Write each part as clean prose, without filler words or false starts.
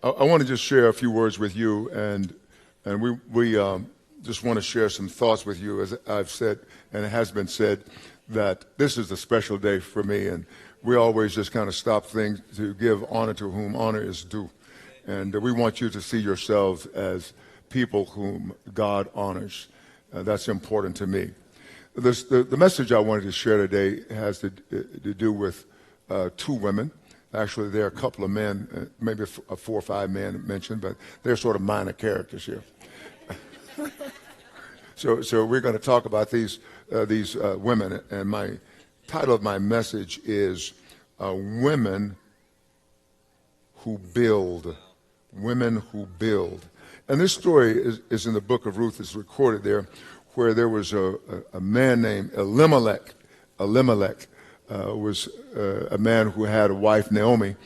I want to just share a few words with you, and we just want to share some thoughts with you. As I've said, and it has been said, that this is a special day for me, and we always just kind of stop things to give honor to whom honor is due. And we want you to see yourselves as people whom God honors. That's important to me. The message I wanted to share today has to do with two women. Actually, there are a couple of men, maybe 4 or 5 men mentioned, but they're sort of minor characters here. So we're going to talk about these women, and my title of my message is Women Who Build. Women Who Build. And this story is in the book of Ruth. It's recorded there, where there was a man named Elimelech. Elimelech was a man who had a wife, Naomi,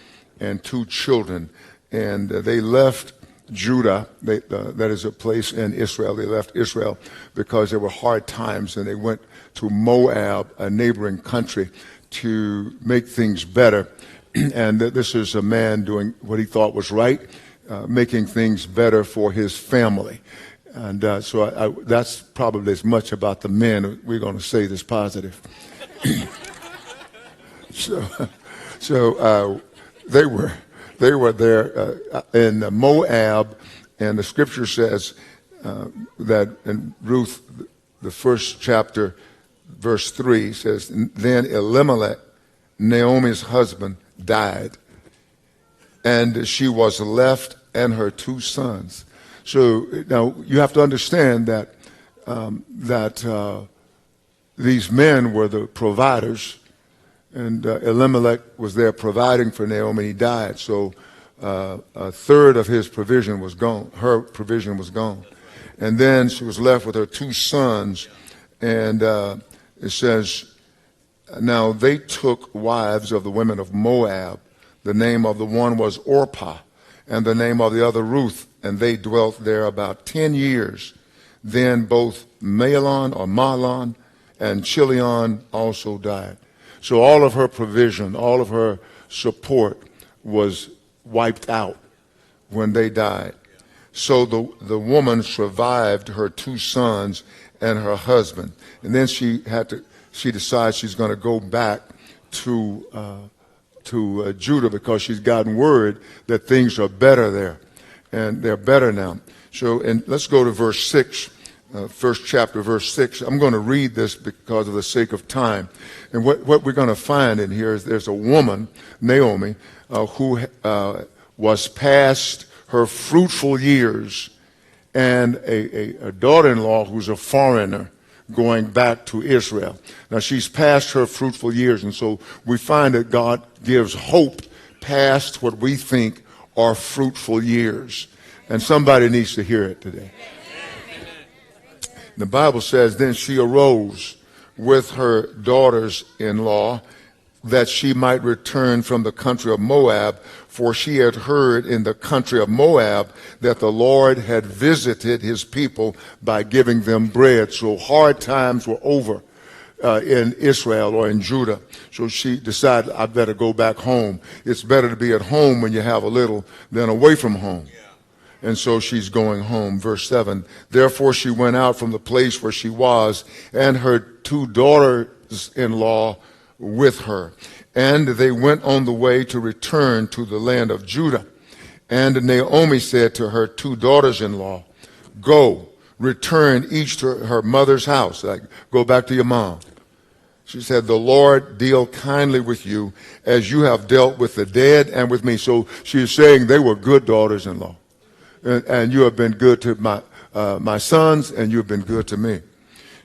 and 2 children. And they left Judah, that is a place in Israel. They left Israel because there were hard times, and they went to Moab, a neighboring country, to make things better. And this is a man doing what he thought was right, making things better for his family. And so that's probably as much about the men we're going to say that's positive. So they were there in Moab, and the scripture says that in Ruth, the first chapter, verse 3 says, "Then Elimelech, Naomi's husband, died, and she was left and her 2 sons." So now you have to understand that these men were the providers, and Elimelech was there providing for Naomi. He died, so a third of his provision was gone. Her provision was gone, and then she was left with her 2 sons, and it says, "Now they took wives of the women of Moab. The name of the one was Orpah, and the name of the other Ruth, and they dwelt there about 10 years. Then both Mahlon and Chilion also died." So all of her provision, all of her support was wiped out when they died. So the woman survived her 2 sons and her husband. And then she decides she's going to go back to Judah, because she's gotten word that things are better there. And they're better now. So, and let's go to verse 6. First chapter, verse 6. I'm going to read this because of the sake of time. And what we're going to find in here is there's a woman, Naomi, who was past her fruitful years, and a daughter-in-law who's a foreigner going back to Israel. Now, she's past her fruitful years, and so we find that God gives hope past what we think are fruitful years. And somebody needs to hear it today. The Bible says, "Then she arose with her daughters-in-law, that she might return from the country of Moab, for she had heard in the country of Moab that the Lord had visited his people by giving them bread." So hard times were over in Israel or in Judah. So she decided, I better go back home. It's better to be at home when you have a little than away from home. And so she's going home. Verse 7, "Therefore she went out from the place where she was, and her 2 daughters-in-law with her. And they went on the way to return to the land of Judah. And Naomi said to her 2 daughters-in-law, 'Go, return each to her mother's house.'" Like, go back to your mom. She said, "The Lord deal kindly with you, as you have dealt with the dead and with me." So she is saying they were good daughters-in-law. And you have been good to my sons, and you have been good to me.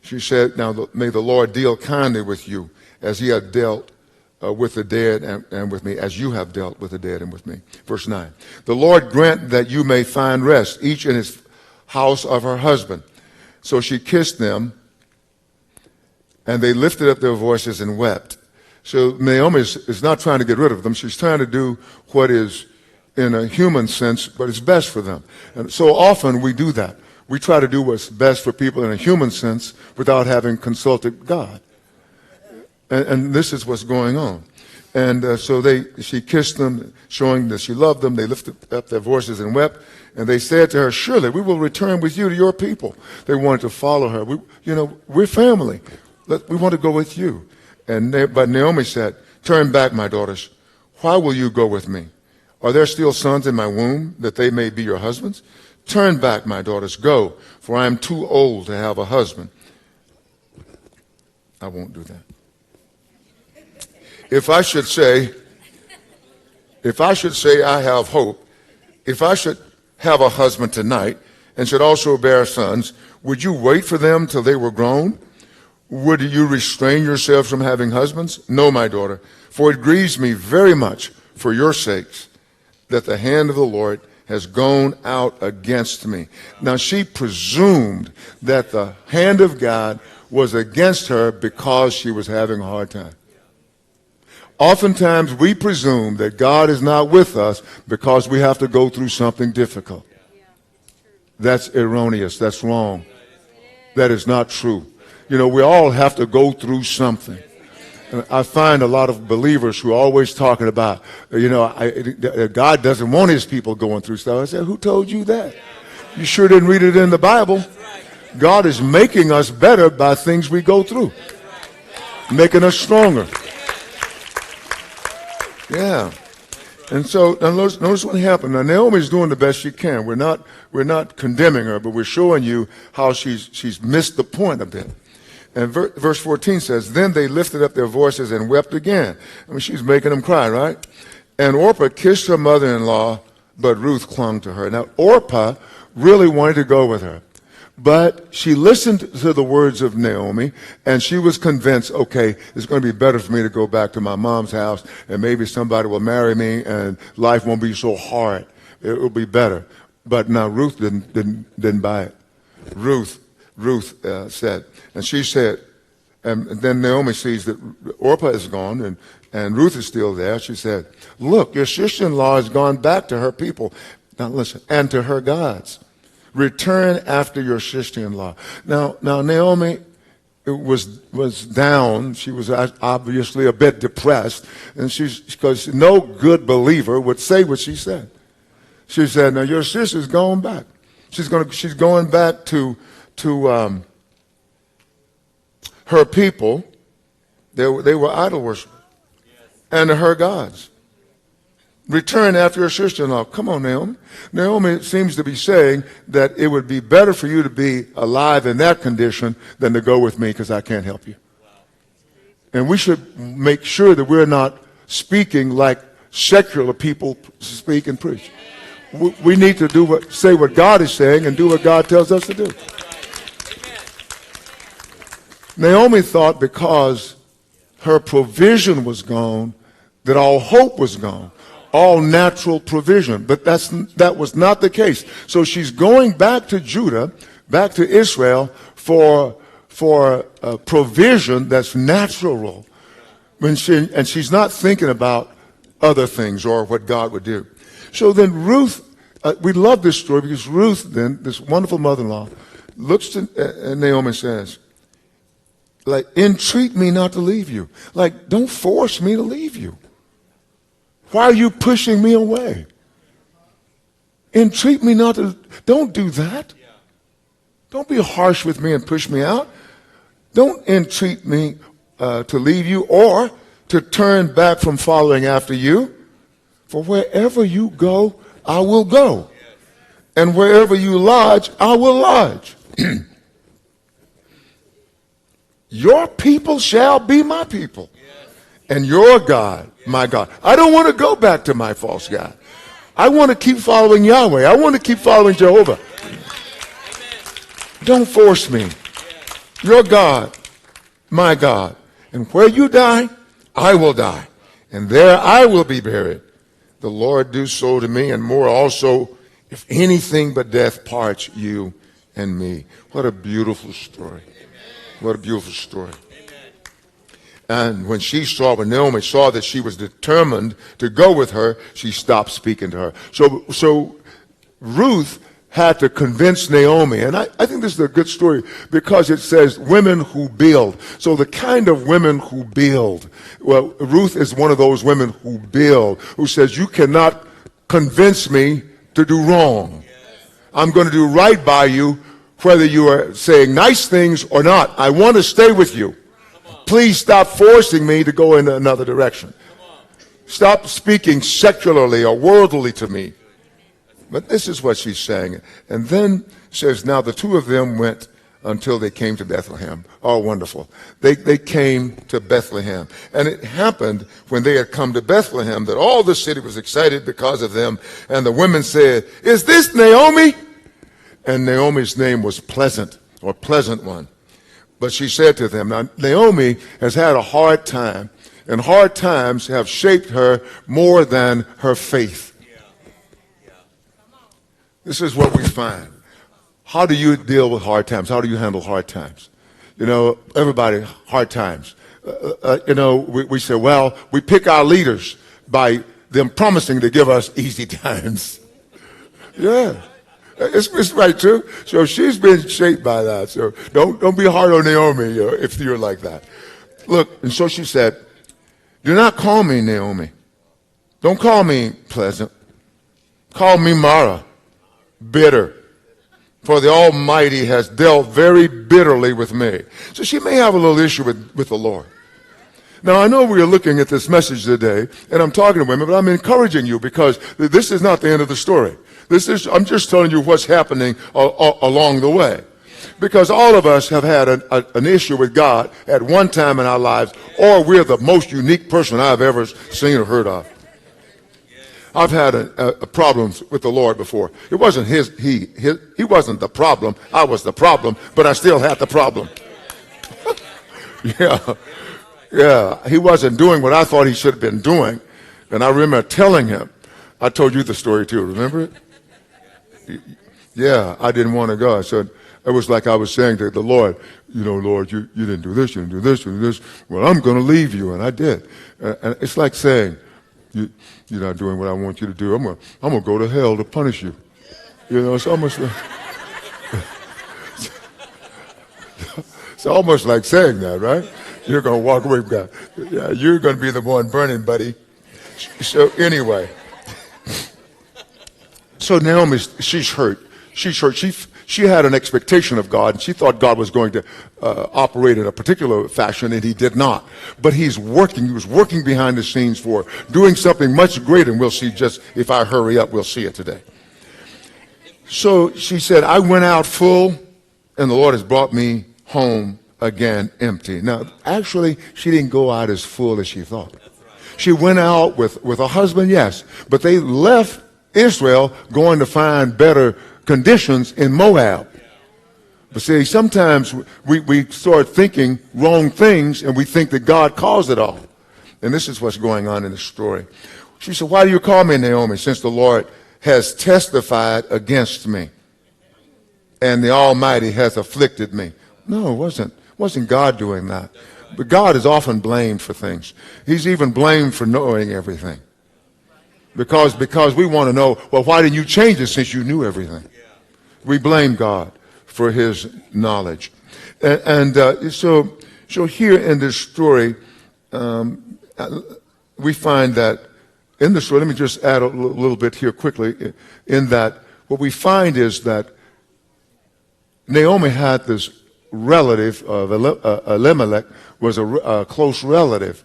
She said, "Now may the Lord deal kindly with you, as he had dealt with the dead and with me, as you have dealt with the dead and with me." Verse 9, "The Lord grant that you may find rest, each in his house of her husband." So she kissed them, and they lifted up their voices and wept. So Naomi is not trying to get rid of them. She's trying to do what is in a human sense, but it's best for them. And so often we do that. We try to do what's best for people in a human sense without having consulted God. And this is what's going on. And she kissed them, showing that she loved them. They lifted up their voices and wept. And they said to her, surely we will return with you to your people. They wanted to follow her. We're family. We want to go with you. But Naomi said, turn back, my daughters. Why will you go with me? Are there still sons in my womb that they may be your husbands? Turn back, my daughters, go, for I am too old to have a husband. I won't do that. If I should say I have hope, if I should have a husband tonight and should also bear sons, would you wait for them till they were grown? Would you restrain yourselves from having husbands? No, my daughter, for it grieves me very much for your sakes that the hand of the Lord has gone out against me. Now she presumed that the hand of God was against her because she was having a hard time. Oftentimes we presume that God is not with us because we have to go through something difficult. That's erroneous. That's wrong. That is not true. We all have to go through something. And I find a lot of believers who are always talking about, God doesn't want his people going through stuff. I said, who told you that? You sure didn't read it in the Bible. God is making us better by things we go through, making us stronger. Yeah. And so now notice what happened. Now Naomi's doing the best she can. We're not condemning her, but we're showing you how she's missed the point a bit. And verse 14 says, then they lifted up their voices and wept again. I mean, she's making them cry, right? And Orpah kissed her mother-in-law, but Ruth clung to her. Now Orpah really wanted to go with her, but she listened to the words of Naomi, and she was convinced, okay, it's going to be better for me to go back to my mom's house, and maybe somebody will marry me, and life won't be so hard. It will be better. But now Ruth didn't buy it. Ruth said, and she said, and then Naomi sees that Orpah is gone, and Ruth is still there. She said, look, your sister-in-law has gone back to her people. Now listen, and to her gods. Return after your sister-in-law. Now Naomi was down. She was obviously a bit depressed, and because no good believer would say what she said. She said, now your sister's going back. She's going back to her people. They were idol worshipers, and to her gods. Return after your sister-in-law. Come on, Naomi. Naomi seems to be saying that it would be better for you to be alive in that condition than to go with me because I can't help you. And we should make sure that we're not speaking like secular people speak and preach. We need to say what God is saying and do what God tells us to do. Naomi thought because her provision was gone, that all hope was gone. All natural provision, but that was not the case. So she's going back to Judah, back to Israel for a provision that's natural. And she's not thinking about other things or what God would do. So then Ruth, we love this story because Ruth, then this wonderful mother-in-law, looks to Naomi and says, like, entreat me not to leave you. Like, don't force me to leave you. Why are you pushing me away? Entreat me not to. Don't do that. Don't be harsh with me and push me out. Don't entreat me to leave you or to turn back from following after you. For wherever you go, I will go. And wherever you lodge, I will lodge. Your people shall be my people. And your God, my God. I don't want to go back to my false God. I want to keep following Yahweh. I want to keep following Jehovah. Don't force me. Your God, my God. And where you die, I will die. And there I will be buried. The Lord do so to me and more also, if anything but death parts you and me. What a beautiful story. What a beautiful story. And when Naomi saw that she was determined to go with her, she stopped speaking to her. So Ruth had to convince Naomi. And I think this is a good story because it says women who build. So the kind of women who build. Well, Ruth is one of those women who build, who says, you cannot convince me to do wrong. I'm going to do right by you, whether you are saying nice things or not. I want to stay with you. Please stop forcing me to go in another direction. Stop speaking secularly or worldly to me. But this is what she's saying. And then says, now the two of them went until they came to Bethlehem. Oh, wonderful. They came to Bethlehem. And it happened when they had come to Bethlehem that all the city was excited because of them. And the women said, is this Naomi? And Naomi's name was Pleasant, or Pleasant One. But she said to them, now Naomi has had a hard time, and hard times have shaped her more than her faith. This is what we find. How do you deal with hard times? How do you handle hard times? You know, everybody, hard times. We say, well, we pick our leaders by them promising to give us easy times. Yeah, it's right too. So she's been shaped by that. So don't be hard on Naomi if you're like that. Look, and so she said, do not call me Naomi. Don't call me Pleasant. Call me Mara. Bitter, for the Almighty has dealt very bitterly with me. So she may have a little issue with the Lord. Now, I know we are looking at this message today, and I'm talking to women, but I'm encouraging you because this is not the end of the story. I'm just telling you what's happening along the way. Because all of us have had an issue with God at one time in our lives, or we're the most unique person I've ever seen or heard of. I've had a problems with the Lord before. It wasn't he wasn't the problem. I was the problem, but I still had the problem. Yeah. He wasn't doing what I thought he should have been doing. And I remember telling him, I told you the story too, remember it? Yeah, I didn't want to go. I said, it was like I was saying to the Lord, Lord, you didn't do this, you didn't do this, you didn't do this. Well, I'm going to leave you. And I did. And it's like saying, you're not doing what I want you to do. I'm gonna go to hell to punish you. It's almost like, it's almost like saying that, right? You're gonna walk away from God. Yeah, you're gonna be the one burning, buddy. So anyway, so Naomi, she's hurt. She's hurt. She had an expectation of God, and she thought God was going to operate in a particular fashion, and he did not. But he's working. He was working behind the scenes for doing something much greater, and we'll see just, if I hurry up, we'll see it today. So she said, I went out full, and the Lord has brought me home again empty. Now, actually, she didn't go out as full as she thought. She went out with a husband, yes, but they left Israel going to find better conditions in Moab. But see, sometimes we start thinking wrong things and we think that God caused it all. And this is what's going on in the story. She said, why do you call me Naomi, since the Lord has testified against me and the Almighty has afflicted me? No, it wasn't God doing that. But God is often blamed for things. He's even blamed for knowing everything. Because we want to know, well, why didn't you change it since you knew everything? We blame God for his knowledge. So here in this story, we find that in the story, let me just add a little bit here quickly, in that what we find is that Naomi had this relative of Elimelech, was a close relative,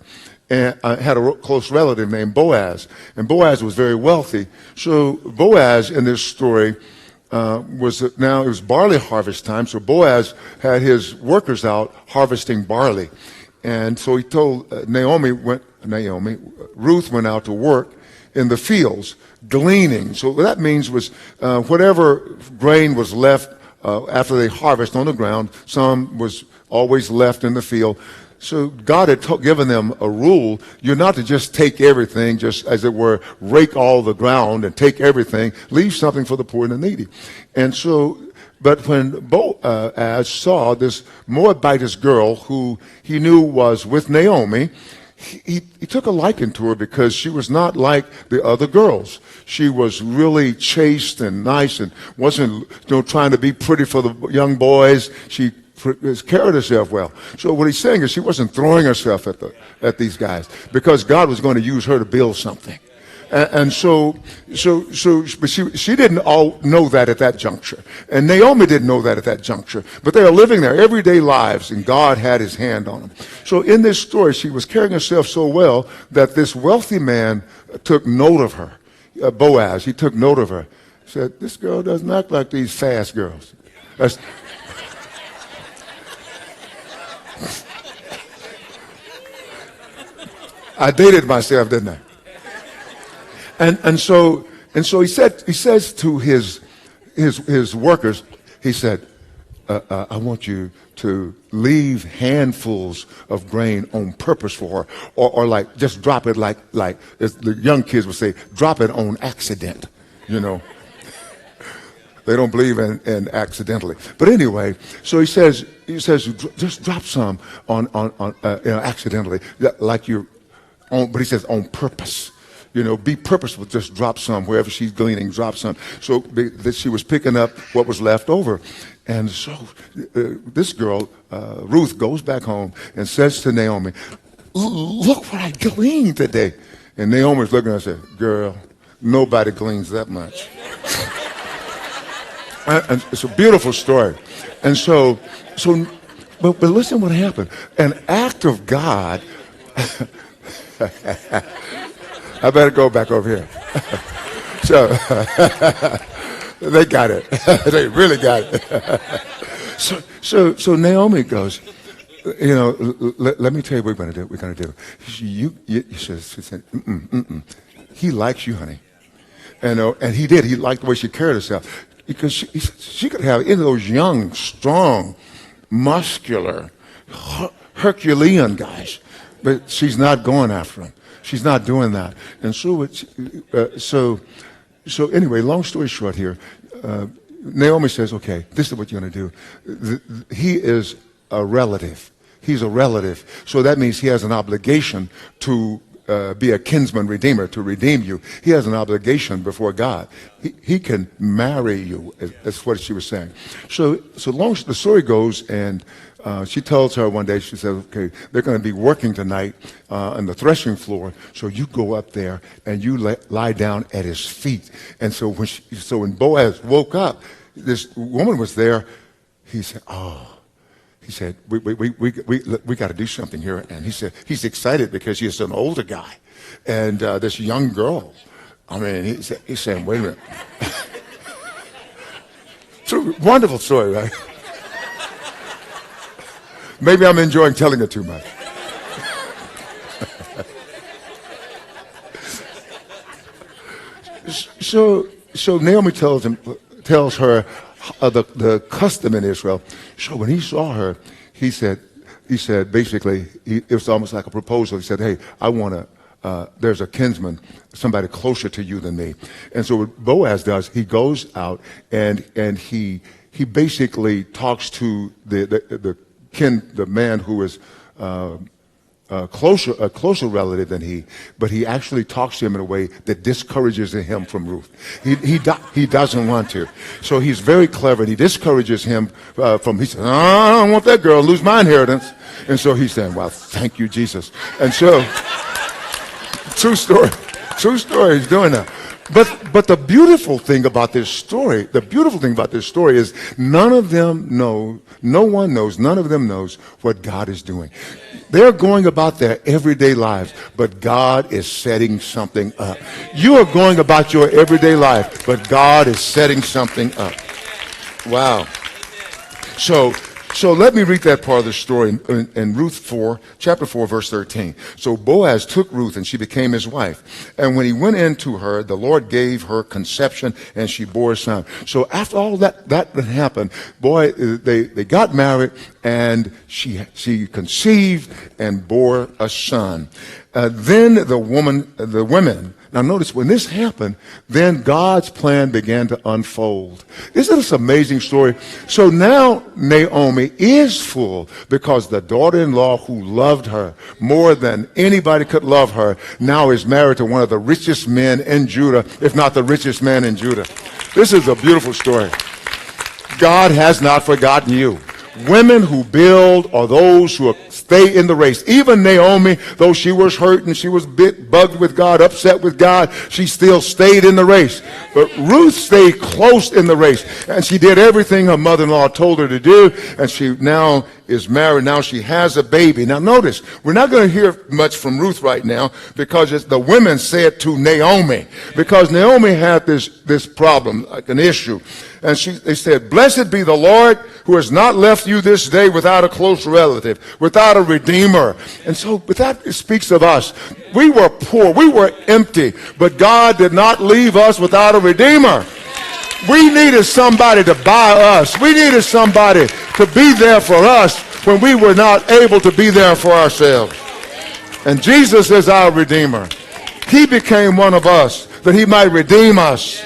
and had a close relative named Boaz. And Boaz was very wealthy. So Boaz in this story it was barley harvest time. So Boaz had his workers out harvesting barley. And so he told Ruth went out to work in the fields gleaning. So what that means was whatever grain was left after they harvest on the ground, some was always left in the field. So God had given them a rule. You're not to just take everything, just as it were, rake all the ground and take everything. Leave something for the poor and the needy. And so, but when Boaz saw this Moabitess girl who he knew was with Naomi, he took a liking to her because she was not like the other girls. She was really chaste and nice and wasn't trying to be pretty for the young boys. She carried herself well. So what he's saying is she wasn't throwing herself at these guys because God was going to use her to build something. But she didn't all know that at that juncture. And Naomi didn't know that at that juncture. But they are living their everyday lives, and God had his hand on them. So in this story, she was carrying herself so well that this wealthy man took note of her. Boaz, he took note of her. He said, this girl doesn't act like these fast girls. I dated myself, didn't I? And so he says to his workers, he said, I want you to leave handfuls of grain on purpose for her, or like just drop it like as the young kids would say, drop it on accident, you know. They don't believe in accidentally. But anyway, so he says just drop some on accidentally, like you're on, but he says on purpose. Be purposeful. Just drop some wherever she's gleaning. Drop some. So that she was picking up what was left over, and so this girl Ruth goes back home and says to Naomi, "Look what I gleaned today." And Naomi's looking at her and said, "Girl, nobody gleans that much." And it's a beautiful story. And but listen what happened. An act of God. I better go back over here. So they got it. They really got it. So Naomi goes, let me tell you what we're going to do. We're going to do. She said, he likes you, honey. And he did. He liked the way she carried herself. Because she could have any of those young, strong, muscular, Herculean guys. But she's not going after them. She's not doing that. And so anyway, long story short here, Naomi says, okay, this is what you're going to do. He is a relative. He's a relative. So that means he has an obligation to be a kinsman redeemer, to redeem you. He has an obligation before God. He can marry you. That's what she was saying. So the story goes, and she tells her one day, she says, okay, they're going to be working tonight on the threshing floor, so you go up there and you lie down at his feet. And so when Boaz woke up, this woman was there. He said, he said, we got to do something here. And he said, he's excited because he's an older guy. And this young girl, I mean, he's saying, wait a minute. It's a wonderful story, right? Maybe I'm enjoying telling it too much. So Naomi tells her the custom in Israel. So when he saw her, he said basically, it was almost like a proposal. He said, hey, I want to, there's a kinsman, somebody closer to you than me. And so what Boaz does, he goes out and he basically talks to the man who is a closer relative than he, but he actually talks to him in a way that discourages him from Ruth. He doesn't want to. So he's very clever, and he discourages him he says, I don't want that girl to lose my inheritance. And so he's saying, well, thank you, Jesus. And so, true story, he's doing that. But the beautiful thing about this story is none of them knows what God is doing. They're going about their everyday lives, but God is setting something up. You are going about your everyday life, but God is setting something up. Wow. So let me read that part of the story in Ruth 4, chapter 4, verse 13. So Boaz took Ruth, and she became his wife. And when he went into her, the Lord gave her conception, and she bore a son. So after all that happened, they got married, and she conceived and bore a son. Then the women Now notice when this happened, then God's plan began to unfold. Isn't this an amazing story? So now Naomi is full because the daughter-in-law who loved her more than anybody could love her now is married to one of the richest men in Judah, if not the richest man in Judah. This is a beautiful story. God has not forgotten you. Women who build are those who stay in the race. Even Naomi, though she was hurt and she was bugged with God, upset with God, she still stayed in the race. But Ruth stayed close in the race, and she did everything her mother-in-law told her to do, and she now is married. Now she has a baby. Now notice, we're not going to hear much from Ruth right now because the women said to Naomi, because Naomi had this problem, like an issue. And they said, "Blessed be the Lord who has not left you this day without a close relative, without a redeemer." And so, but that speaks of us. We were poor, we were empty, but God did not leave us without a redeemer. We needed somebody to buy us. We needed somebody to be there for us when we were not able to be there for ourselves. And Jesus is our Redeemer. He became one of us that he might redeem us.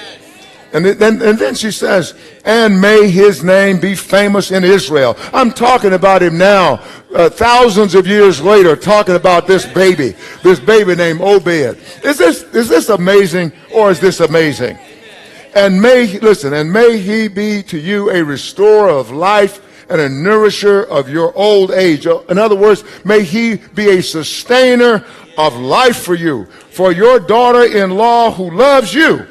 And then she says, "And may his name be famous in Israel." I'm talking about him now, thousands of years later, talking about this baby named Obed. Is this amazing, or is this amazing? And may he be to you a restorer of life and a nourisher of your old age. In other words, may he be a sustainer of life for you, for your daughter-in-law who loves you,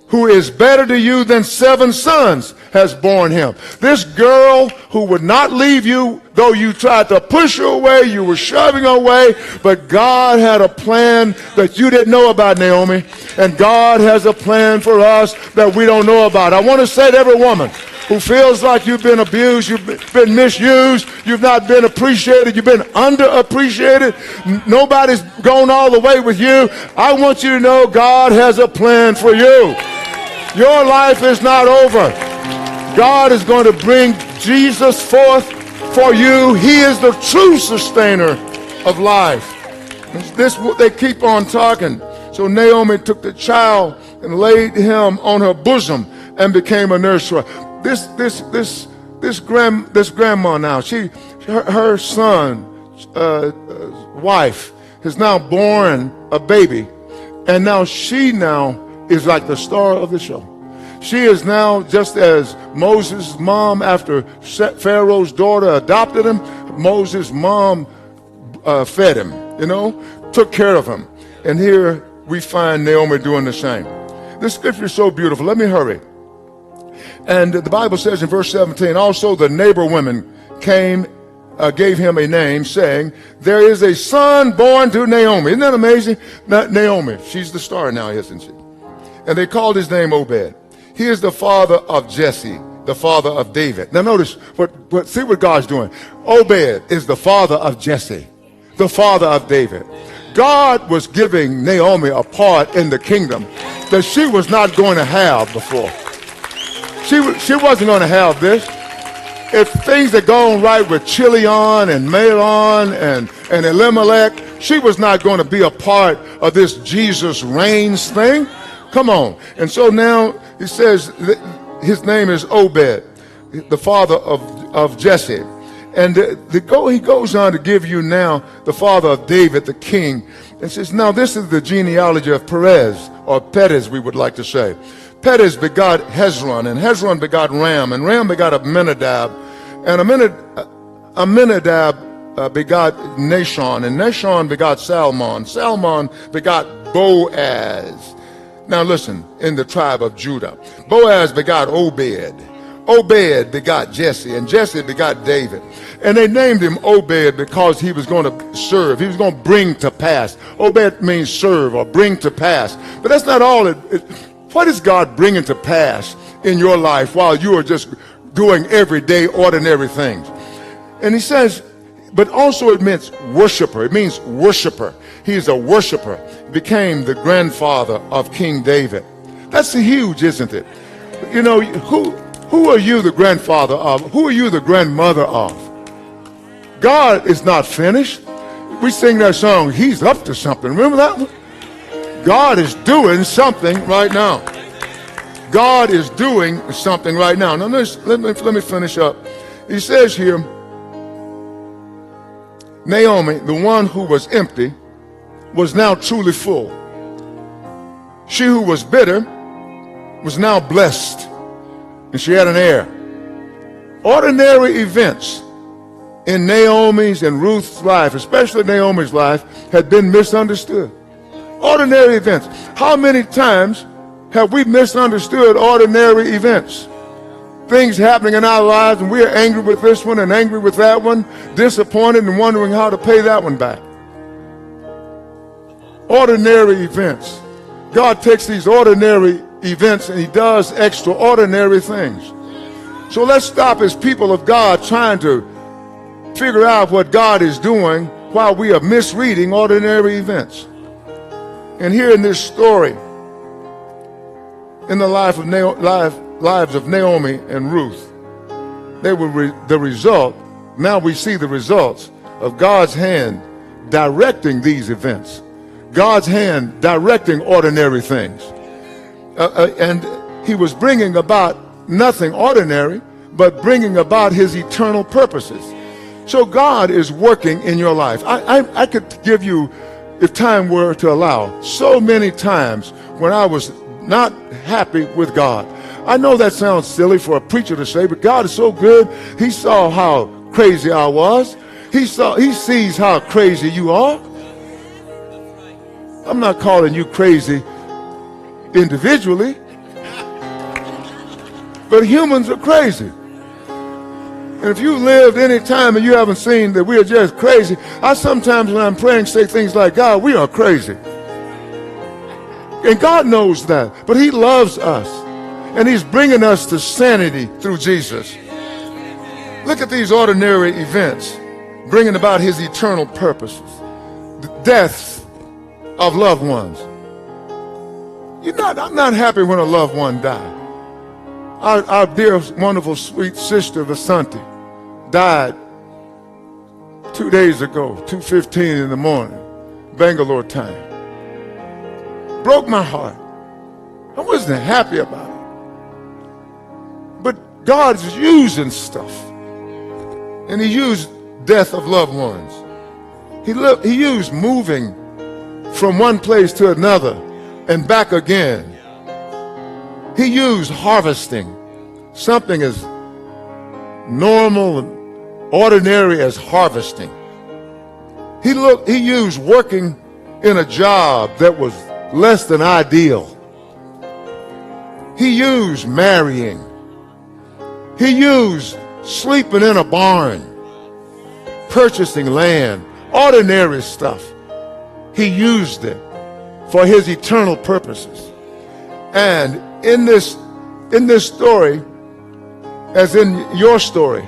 who is better to you than 7 sons, has borne him. This girl who would not leave you, though you tried to push her away, you were shoving her away, but God had a plan that you didn't know about, Naomi, and God has a plan for us that we don't know about. I want to say to every woman who feels like you've been abused, you've been misused, you've not been appreciated, you've been underappreciated, nobody's gone all the way with you, I want you to know God has a plan for you. Your life is not over. God is going to bring Jesus forth for you. He is the true sustainer of life. They keep on talking. So Naomi took the child and laid him on her bosom and became a nursery. This grandma now, her son, wife has now born a baby, and now she is like the star of the show. She is now, just as Moses' mom, after Pharaoh's daughter adopted him, Moses' mom fed him, took care of him. And here we find Naomi doing the same. This scripture is so beautiful. Let me hurry. And the Bible says in verse 17, also the neighbor women came, gave him a name, saying, "There is a son born to Naomi." Isn't that amazing? Not Naomi. She's the star now, isn't she? And they called his name Obed. He is the father of Jesse, the father of David. Now notice, see what God's doing. Obed is the father of Jesse, the father of David. God was giving Naomi a part in the kingdom that she was not going to have before. She wasn't going to have this. If things had gone right with Chilion and Mahlon and Elimelech, she was not going to be a part of this Jesus reigns thing. Come on. And so now he says his name is Obed, the father of Jesse. And he goes on to give you now the father of David, the king. And says, now this is the genealogy of Perez, or Perez we would like to say. Perez begot Hezron, and Hezron begot Ram, and Ram begot Amminadab, and Amminadab begot Nahshon, and Nahshon begot Salmon. Salmon begot Boaz. Now listen, in the tribe of Judah. Boaz begot Obed. Obed begot Jesse, and Jesse begot David. And they named him Obed because he was going to serve. He was going to bring to pass. Obed means serve or bring to pass. But that's not all. What is God bringing to pass in your life while you are just doing everyday ordinary things? And he says, but also it means worshiper. It means worshiper. He's a worshiper. Became the grandfather of King David. That's huge, isn't it? You know, who are you the grandfather of? Who are you the grandmother of? God is not finished. We sing that song, He's up to something. Remember that one? God is doing something right now. God is doing something right now. Now let me finish up. He says here, Naomi, the one who was empty, was now truly full. She who was bitter was now blessed, and she had an heir. Ordinary events in Naomi's and Ruth's life, especially Naomi's life, had been misunderstood. Ordinary events. How many times have we misunderstood ordinary events? Things happening in our lives, and we are angry with this one and angry with that one, disappointed and wondering how to pay that one back. Ordinary events. God takes these ordinary events and he does extraordinary things. So let's stop as people of God trying to figure out what God is doing while we are misreading ordinary events. And here in this story, in the lives of Naomi and Ruth, they were the result. Now we see the results of God's hand directing these events. God's hand directing ordinary things. And he was bringing about nothing ordinary, but bringing about his eternal purposes. So God is working in your life. I could give you, if time were to allow, so many times when I was not happy with God. I know that sounds silly for a preacher to say, but God is so good. He saw how crazy I was. He sees how crazy you are. I'm not calling you crazy individually, but humans are crazy. And if you lived any time and you haven't seen that we are just crazy, I sometimes when I'm praying say things like, God, we are crazy. And God knows that, but he loves us. And he's bringing us to sanity through Jesus. Look at these ordinary events, bringing about his eternal purposes. The deaths of loved ones. I'm not happy when a loved one died. Our dear, wonderful, sweet sister, Vasanti, died 2 days ago, 2:15 in the morning, Bangalore time. Broke my heart. I wasn't happy about it. But God's using stuff. And he used death of loved ones. He used moving from one place to another and back again. He used harvesting, something as normal and ordinary as harvesting. He used working in a job that was less than ideal. He used marrying. He used sleeping in a barn, purchasing land, ordinary stuff. He used it for his eternal purposes. And in this story, as in your story,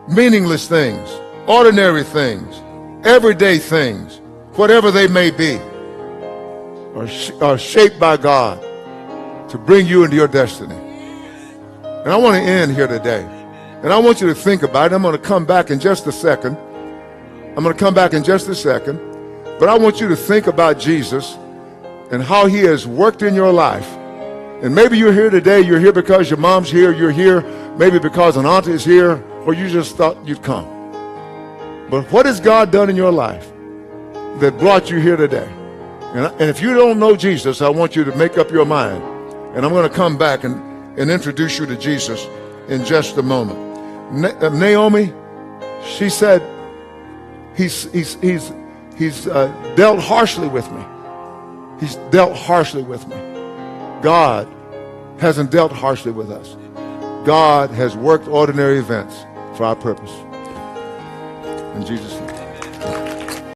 meaningless things, ordinary things, everyday things, whatever they may be, are shaped by God to bring you into your destiny. And I want to end here today. And I want you to think about it. I'm going to come back in just a second. But I want you to think about Jesus and how he has worked in your life. And maybe you're here today, you're here because your mom's here, you're here maybe because an auntie is here, or you just thought you'd come. But what has God done in your life that brought you here today? And if you don't know Jesus, I want you to make up your mind. And I'm going to come back and introduce you to Jesus in just a moment. Naomi, she said, he's dealt harshly with me. He's dealt harshly with me. God hasn't dealt harshly with us. God has worked ordinary events for our purpose. In Jesus' name.